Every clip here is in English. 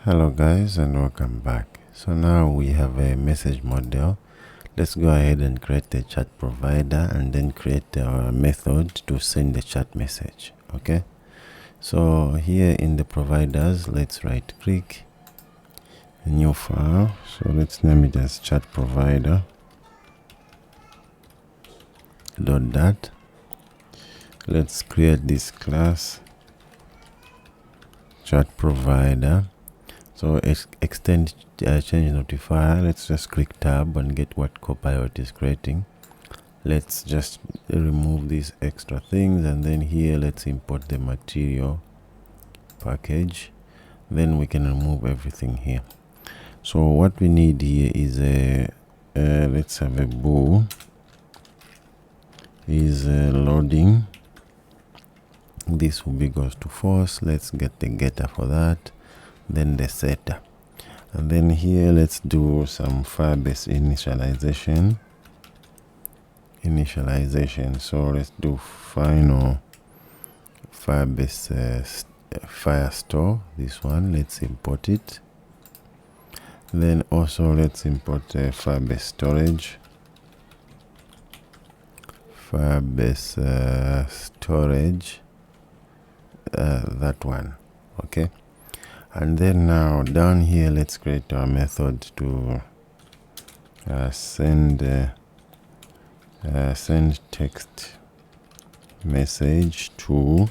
Hello guys and welcome back. So now we have a message model. Let's go ahead and create the chat provider and then create our method to send the chat message. Okay, so here in the providers, let's right click, new file. So let's name it as chat provider .dat. Let's create this class chat provider. So extend change notifier. Let's just click tab and get what Copilot is creating. Let's just remove these extra things, and then here let's import the material package. Then we can remove everything here. So what we need here is let's have a bool is loading. This will be goes to false. Let's get the getter for that, then the setter, and then here let's do some Firebase initialization. So let's do final Firebase Firestore, this one. Let's import it. Then also let's import Firebase storage, that one. Okay, and then now down here let's create our method to send text message to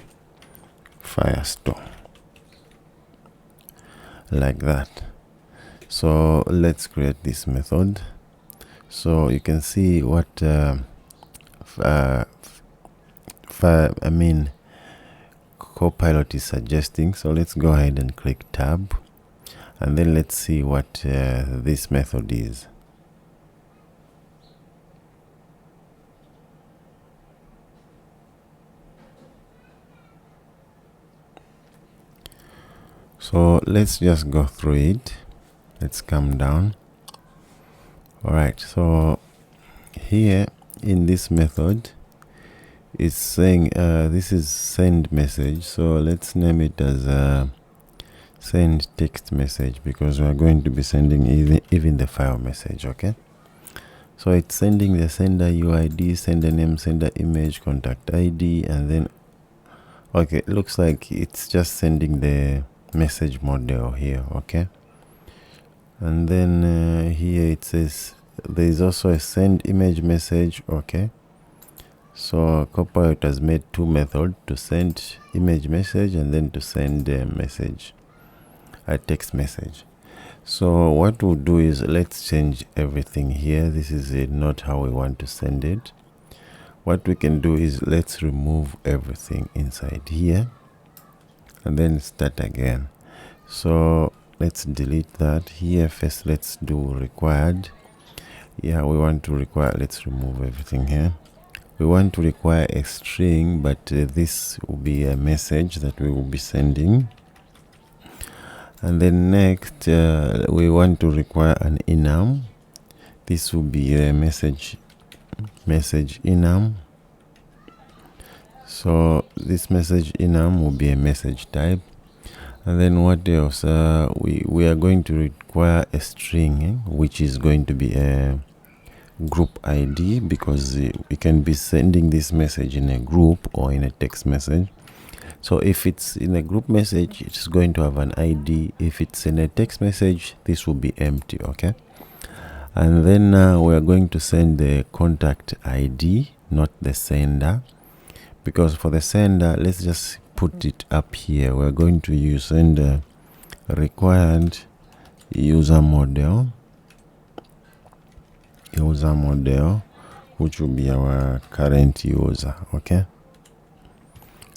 Firestore, like that. So let's create this method. So you can see what Copilot is suggesting. So let's go ahead and click tab, and then let's see what this method is. So let's just go through it. Let's come down. All right, so here in this method it's saying this is send message. So let's name it as send text message, because we're going to be sending even the file message. Okay, so it's sending the sender UID, sender name, sender image, contact ID, and then okay, looks like it's just sending the message model here. Okay, and then here it says there is also a send image message. Okay, so Copilot has made two methods, to send image message and then to send a message, a text message. So what we'll do is let's change everything here. This is not how we want to send it. What we can do is let's remove everything inside here and then start again. So let's delete that here first. Let's do required. Yeah, we want to require, let's remove everything here. We want to require a string, but this will be a message that we will be sending. And then next we want to require an enum. This will be a message enum. So this message enum will be a message type. And then what else? We are going to require a string, which is going to be a group ID, because we can be sending this message in a group or in a text message. So if it's in a group message, it's going to have an ID. If it's in a text message, this will be empty. Okay, and then we are going to send the contact ID, not the sender, because for the sender, let's just put it up here. We're going to use send required user model, which will be our current user. Okay,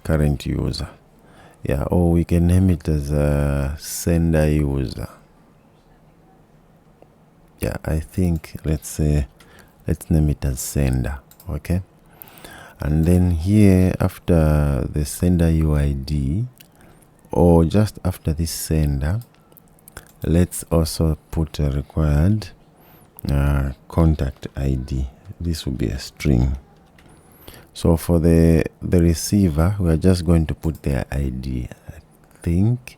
current user. Yeah, or we can name it as a sender user. Yeah, I think let's name it as sender. Okay, and then here after the sender UID, or just after this sender, let's also put a required contact ID. This will be a string. So for the receiver, we are just going to put their ID, I think.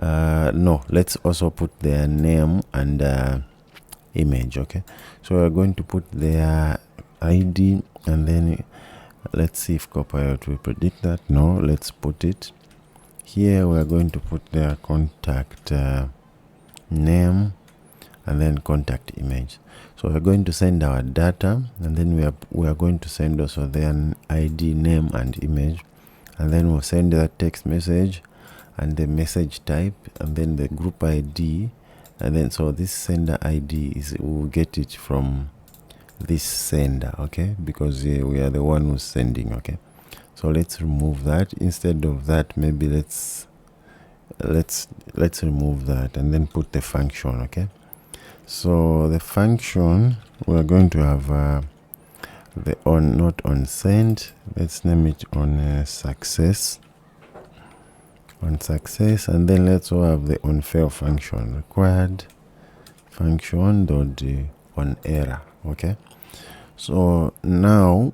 no, let's also put their name and image. Okay, so we're going to put their ID, and then let's see if Copilot will predict that. No, let's put it here. We're going to put their contact name and then contact image. So we're going to send our data, and then we are going to send also their ID, name and image, and then we'll send that text message and the message type and then the group ID, and then so this sender ID is, we'll get it from this sender, okay, because we are the one who's sending. Okay, so let's remove that. Instead of that, maybe let's remove that and then put the function. Okay, so the function, we're going to have the on, not on send, let's name it on success, and then let's also have the on fail function, required function dot on error. Okay, so now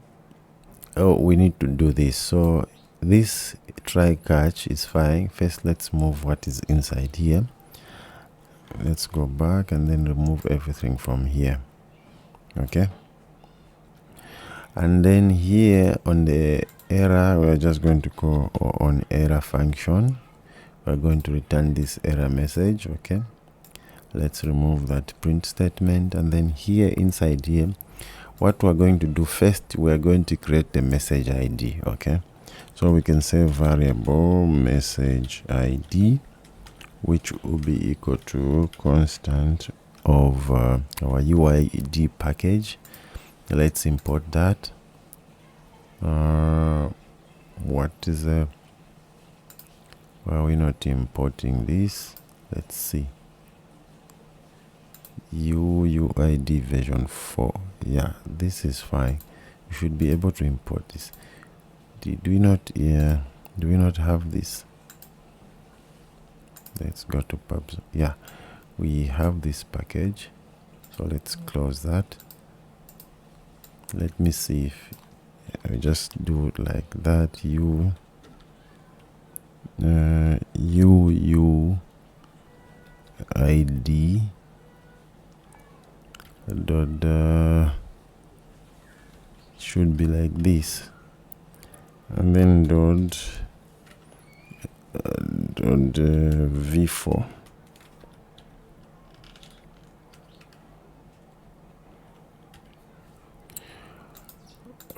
we need to do this. So this try catch is fine. First, let's move what is inside here. Let's go back and then remove everything from here. Okay, and then here on the error, we're just going to go on error function. We're going to return this error message. Okay, let's remove that print statement, and then here inside here, what we're going to do first, we're going to create the message ID. Okay, so we can say variable message ID, which will be equal to constant of our UID package. Let's import that. What is why are we not importing this? Let's see. UUID version 4. Yeah, this is fine. You should be able to import this. Do we not have this? Let's go to pubs. Yeah, we have this package, so let's close that. Let me see if I just do it like that. UUID dot should be like this, and then dot v4.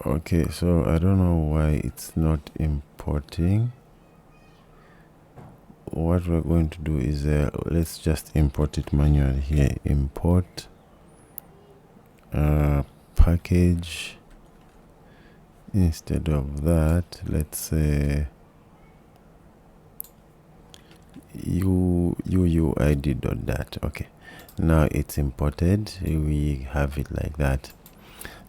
Okay, so I don't know why it's not importing. What we're going to do is let's just import it manually here. Import package. Instead of that, let's say UUID.dat. Okay, now it's imported. We have it like that.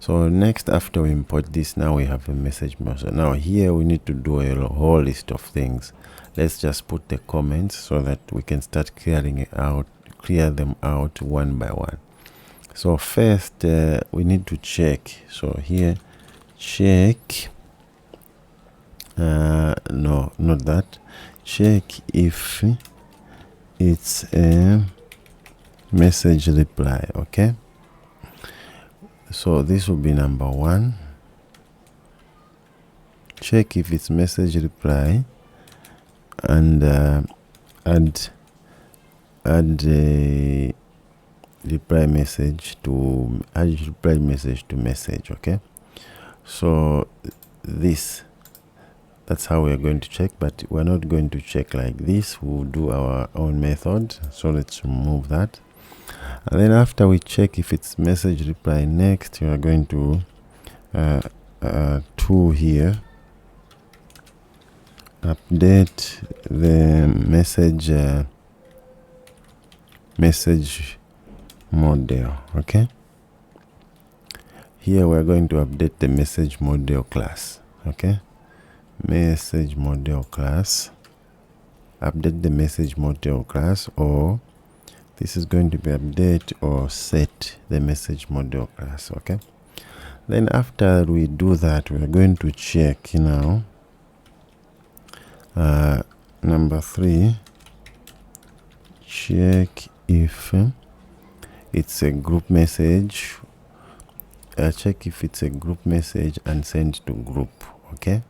So next, after we import this, now we have a message message. Now here we need to do a whole list of things. Let's just put the comments so that we can start clear them out one by one. So first we need to check. So here, check no, not that. Check if it's a message reply. Okay, so this will be number 1. Check if it's message reply, and add a reply message to message. Okay, so that's how we're going to check, but we're not going to check like this. We'll do our own method. So let's remove that. And then after we check if it's message reply, next we are going to here, update the message model. Okay, here we're going to update the message model class. Okay, message model class, update the message model class, or this is going to be update or set the message model class. Okay, then after we do that, we're going to check now number 3, check if it's a group message. Check if it's a group message and send to group. Okay,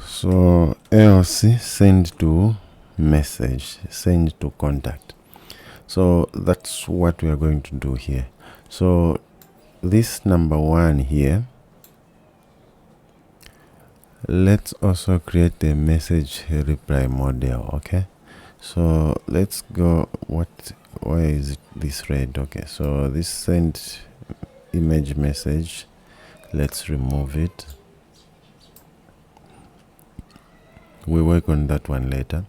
so else send to message, send to contact. So that's what we are going to do here. So this number 1 here, let's also create a message reply model. Okay, so let's go. Why is it this red? Okay, so this send image message, let's remove it. We'll work on that one later.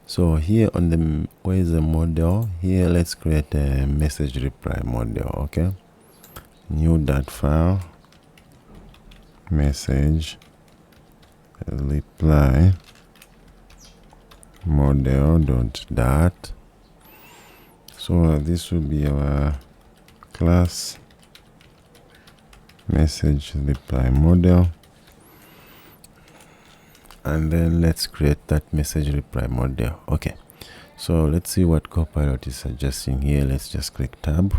So here on the, where is the model? Here, let's create a message reply model. Okay, new dot file, message reply model dot. So this will be our class message reply model, and then let's create that message reply model. Okay, so let's see what Copilot is suggesting here. Let's just click tab.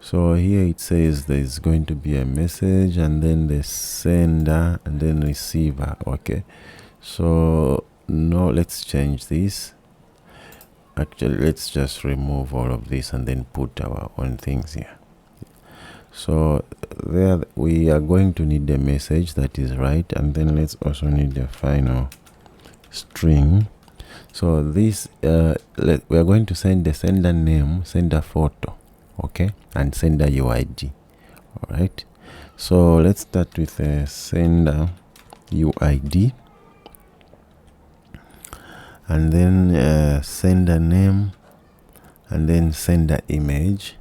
So here it says there is going to be a message, and then the sender, and then receiver. Okay, so no, let's change this. Actually, let's just remove all of this and then put our own things here. So there we are going to need a message that is right, and then let's also need a final string. So this we are going to send the sender name, sender photo, okay, and sender UID. All right, so let's start with a sender UID, and then sender name, and then sender image.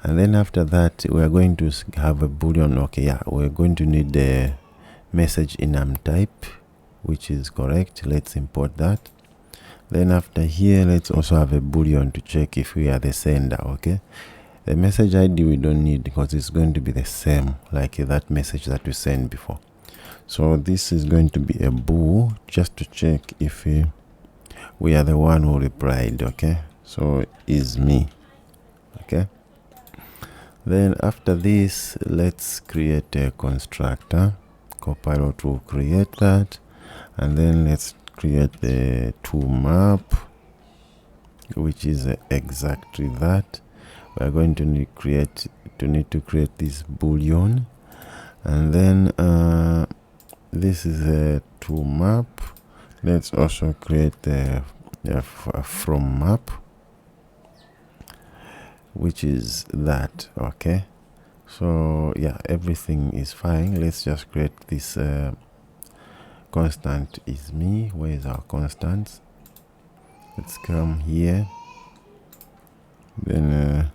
And then after that, we are going to have a boolean. Okay, yeah, we're going to need the message enum type, which is correct. Let's import that. Then after here, let's also have a boolean to check if we are the sender. Okay, the message ID we don't need because it's going to be the same like that message that we sent before. So this is going to be a bool just to check if we are the one who replied. Okay, so is me. Okay, then after this, let's create a constructor. Copilot will create that, and then let's create the toMap, which is exactly that. We are going to need to create this boolean, and then this is a toMap. Let's also create a from map, which is that. Okay, so yeah, everything is fine. Let's just create this constant is me. Where is our constant? Let's come here, then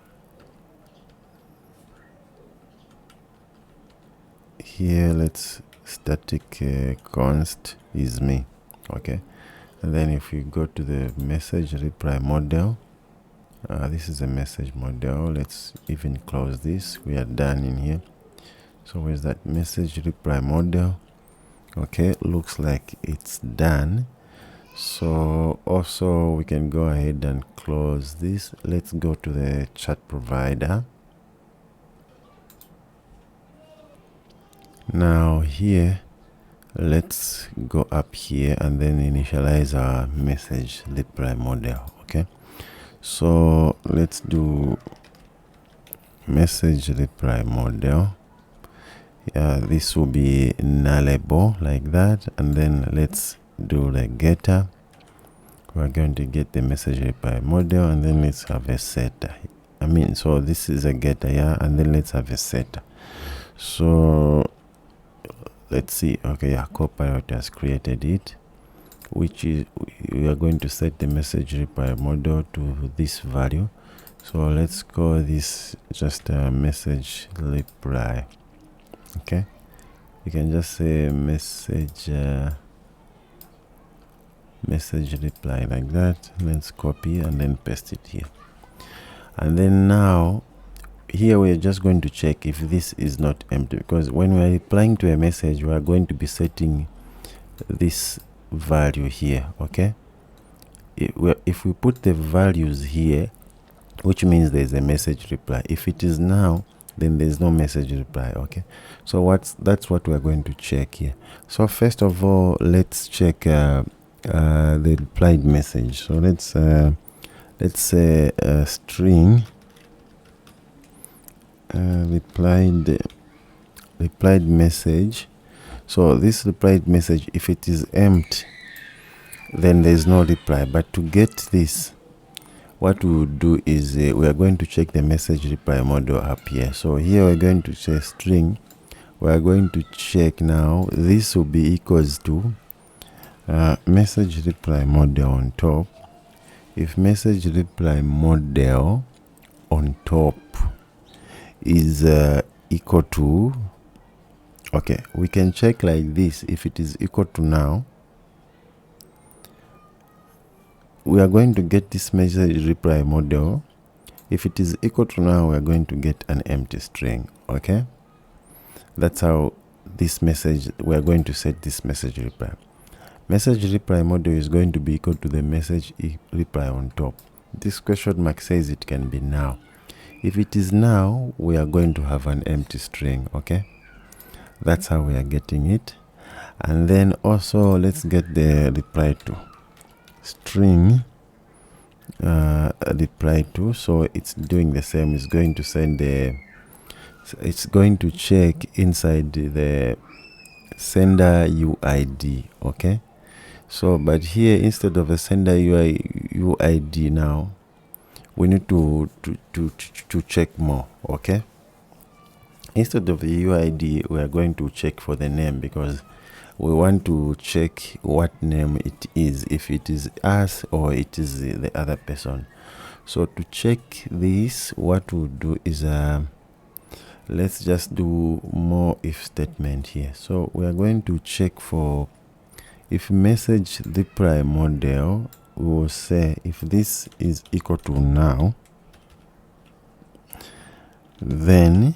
here let's static const is me. Okay, and then if you go to the message reply model, this is a message model. Let's even close this. We are done in here. So where's that message reply model? Okay, looks like it's done. So also we can go ahead and close this. Let's go to the chat provider. Now here, let's go up here and then initialize our message reply model. Okay, so let's do message reply model. This will be nullable like that, and then let's do the getter. We're going to get the message reply model, and then let's have a setter. So this is a getter, yeah, and then let's have a setter. So let's see. Okay, yeah, Copilot has created it, which is we are going to set the message reply model to this value. So let's call this just a message reply. Okay, you can just say message reply like that. Let's copy and then paste it here, and then now here we are just going to check if this is not empty, because when we are replying to a message, we are going to be setting this value here. Okay, if we put the values here, which means there's a message reply. If it is now, then there's no message reply. Okay, so that's what we're going to check here. So first of all, let's check the replied message. So let's say string replied message. So this replied message, if it is empty, then there's no reply. But to get this, what we would do is we are going to check the message reply model up here. So here we're going to say string. We are going to check now. This will be equals to message reply model on top. If message reply model on top is equal to, okay, we can check like this. If it is equal to now, we are going to get this message reply model. If it is equal to now, we are going to get an empty string. Okay, that's how this message, we are going to set this message reply. Message reply model is going to be equal to the message reply on top. This question mark says it can be now. If it is now, we are going to have an empty string. Okay, that's how we are getting it. And then also let's get the reply to string reply to. So it's doing the same. It's going to send it's going to check inside the sender UID. Okay, so but here, instead of a sender UID, now we need to check more. Okay, instead of the UID, we are going to check for the name, because we want to check what name it is, if it is us or it is the other person. So to check this, what we'll do is let's just do more if statement here. So we are going to check for if message reply model, we will say if this is equal to now, then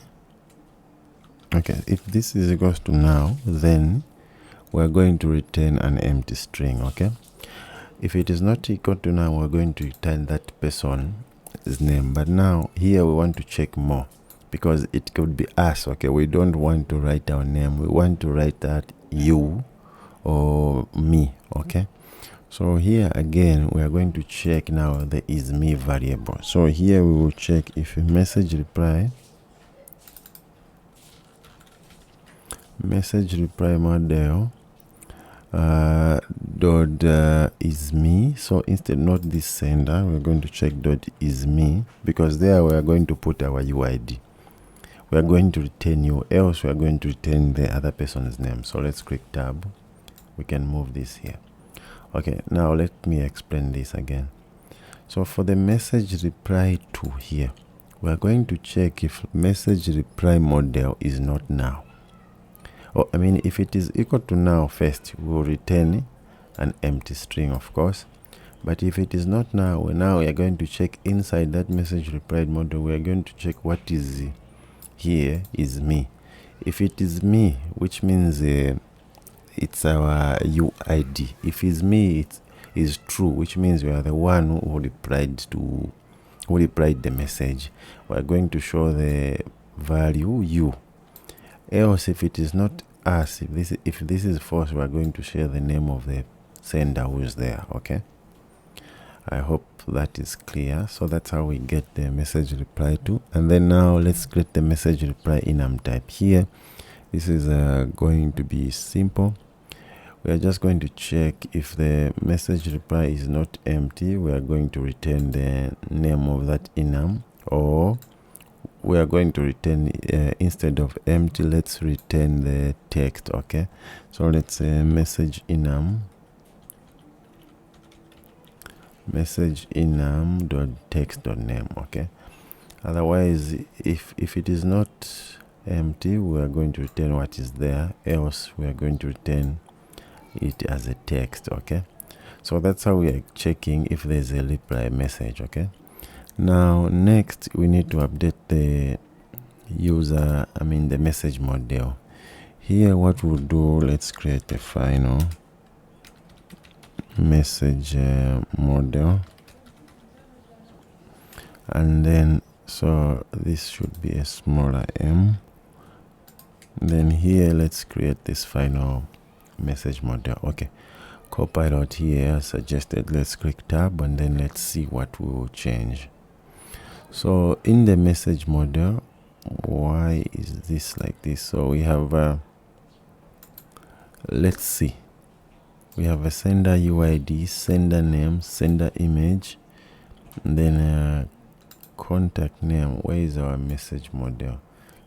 okay, if this is equals to now, then we're going to return an empty string. Okay, if it is not equal to now, we're going to return that person's name. But now here we want to check more, because it could be us. Okay, we don't want to write our name, we want to write that you or me. Okay, so here again we are going to check now the is me variable. So here we will check if a message reply model dot is me. So instead, not this sender, we're going to check dot is me, because there we are going to put our UID. We are going to return you, else we are going to return the other person's name. So let's click tab. We can move this here. Okay, now let me explain this again. So for the message reply to here, we are going to check if message reply model is not now. Or I mean, if it is equal to now, first we will return an empty string, of course. But if it is not now, we are going to check inside that message replied model. We are going to check what is here is me. If it is me, which means it's our UID. If it's me, it is true, which means we are the one who replied the message. We are going to show the value you. Else, if it is not us, if this is false, we are going to share the name of the sender who is there. Okay, I hope that is clear. So that's how we get the message reply to. And then now let's create the message reply enum type here. This is going to be simple. We are just going to check if the message reply is not empty. We are going to return the name of that enum, or we are going to return instead of empty, let's return the text. Okay, so let's say message enum dot text dot name. Okay, otherwise, if it is not empty, we are going to return what is there, else we are going to return it as a text. Okay, so that's how we are checking if there's a reply message. Okay, now next we need to update the the message model. Here what we'll do, let's create a final message model, and then so this should be a smaller m. Then here let's create this final message model. Okay, Copilot here suggested let's click tab, and then let's see what will change. So in the message model, why is this like this? So we have let's see, we have a sender UID, sender name, sender image, and then contact name. Where is our message model?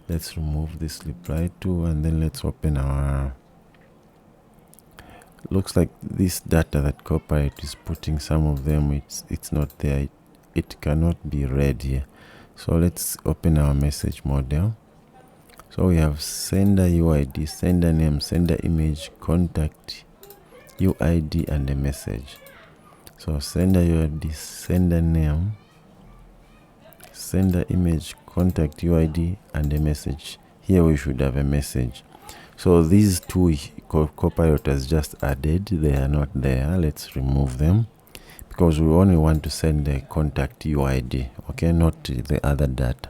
Let's remove this reply to, and then let's open our, looks like this data that Copilot is putting, some of them it's not there, it cannot be read here. So let's open our message model. So we have sender UID, sender name, sender image, contact UID, and a message. So sender UID, sender name, sender image, contact UID, and a message. Here we should have a message. So these two Copilot has just added, they are not there. Let's remove them because we only want to send the contact UID, okay, not the other data.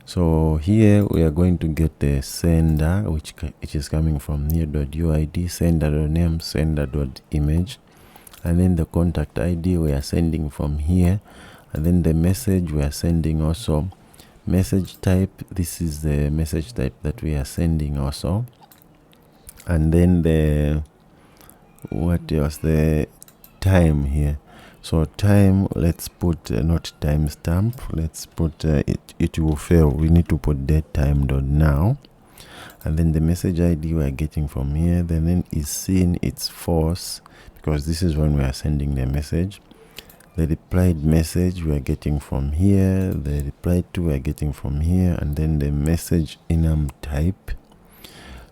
So here we are going to get the sender, which is coming from here.uid, sender.name, sender.image, and then the contact ID we are sending from here, and then the message we are sending also. Message type, this is the message type that we are sending also, and then the, what else, the time here. So time, let's put not timestamp, let's put it will fail, we need to put date time.now, and then the message ID we are getting from here. The name is seen, it's false because this is when we are sending the message. The replied message we are getting from here, the replied to we are getting from here, and then the message enum type.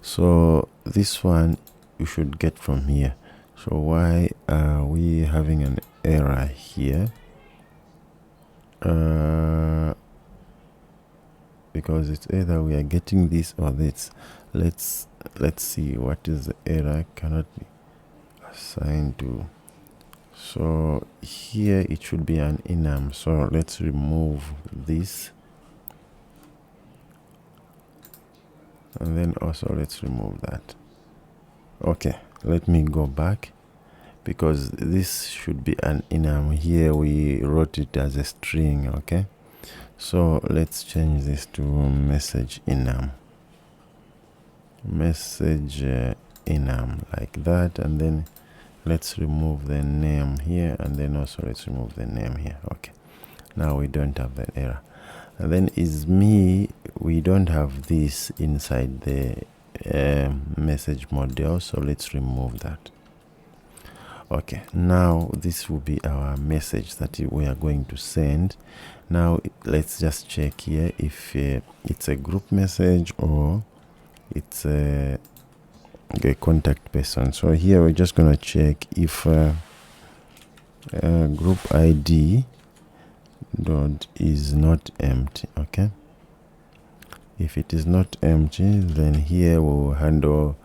So this one you should get from here. So why are we having an error here? Because it's either we are getting this or this. Let's see what is the error. Cannot be assigned to. So here it should be an enum. So let's remove this, and then also let's remove that. Okay, let me go back because this should be an enum. Here we wrote it as a string. Okay, so let's change this to message enum, message enum, like that, and then let's remove the name here, and then also let's remove the name here. Okay, now we don't have that error. And then is me, we don't have this inside the message model, so let's remove that. Okay, now this will be our message that we are going to send. Now let's just check here if it's a group message or it's a contact person. So here we're just going to check if group ID dot is not empty. Okay, if it is not empty, then here we'll handle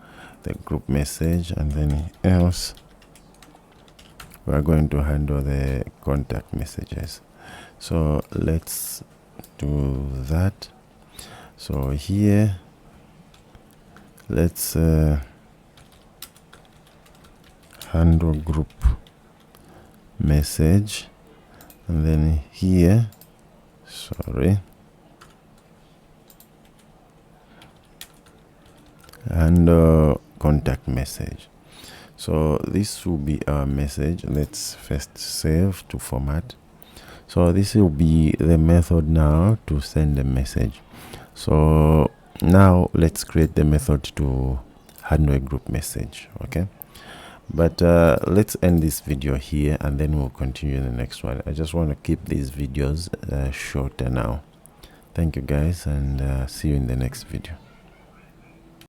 the group message, and then else we are going to handle the contact messages. So let's do that. So here let's handle group message, and then here, and contact message. So this will be our message. Let's first save to format. So this will be the method now to send a message. So now let's create the method to handle a group message. Okay, but let's end this video here, and then we'll continue in the next one. I just want to keep these videos shorter now. Thank you guys, and see you in the next video.